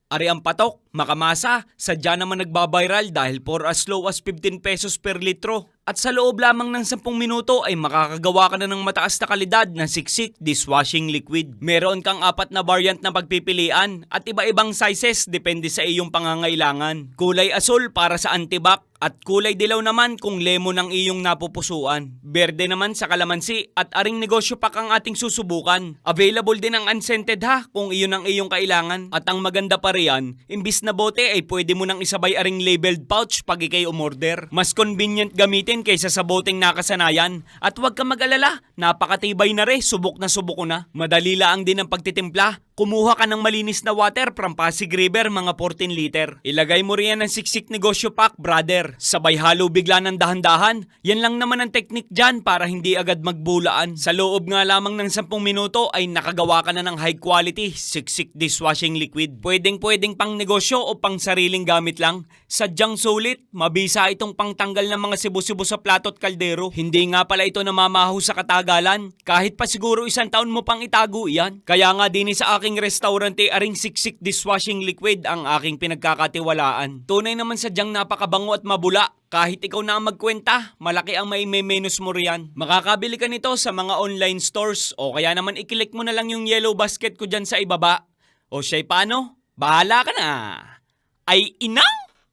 Ari ang patok, makamasa, sadya naman nagbabiral dahil for as low as 15 pesos per litro. At sa loob lamang ng 10 minuto ay makakagawa ka na ng mataas na kalidad na siksik dishwashing liquid. Meron kang 4 na variant na pagpipilian at iba-ibang sizes depende sa iyong pangangailangan. Kulay asul para sa antibac at kulay dilaw naman kung lemon ang iyong napupusuan. Berde naman sa kalamansi at aring negosyo pack ang ating susubukan. Available din ang unscented ha kung iyon ang iyong kailangan. At ang maganda pa riyan, imbis na bote ay pwede mo nang isabay aring labeled pouch pag ikay umorder. Mas convenient gamitin kaysa sa boteng nakasanayan. At huwag ka mag-alala, napakatibay na re, subok ko na. Madali lang din ang pagtitimpla. Kumuha ka ng malinis na water from Pasig River mga 14 liter. Ilagay mo riyan ng siksik negosyo pack, brother. Sabay halo bigla ng dahan-dahan. Yan lang naman ang teknik dyan para hindi agad magbulaan. Sa loob nga lamang ng 10 minuto ay nakagawa ka na ng high quality siksik dishwashing liquid. Pwedeng pang negosyo o pang sariling gamit lang. Sadyang sulit, mabisa itong pangtanggal ng mga sibo-sibo sa plato at kaldero. Hindi nga pala ito namamaho sa katagalan. Kahit pa siguro 1 taon mo pang itago yan. Kaya nga din sa aking restaurante aring siksik dishwashing liquid ang aking pinagkakatiwalaan. Tunay naman sadyang napakabango at mabula. Kahit ikaw na ang magkwenta, malaki ang maimemenus mo riyan. Makakabili ka nito sa mga online stores o kaya naman i-click mo na lang yung yellow basket ko dyan sa ibaba. O siya'y paano? Bahala ka na! Ay inang!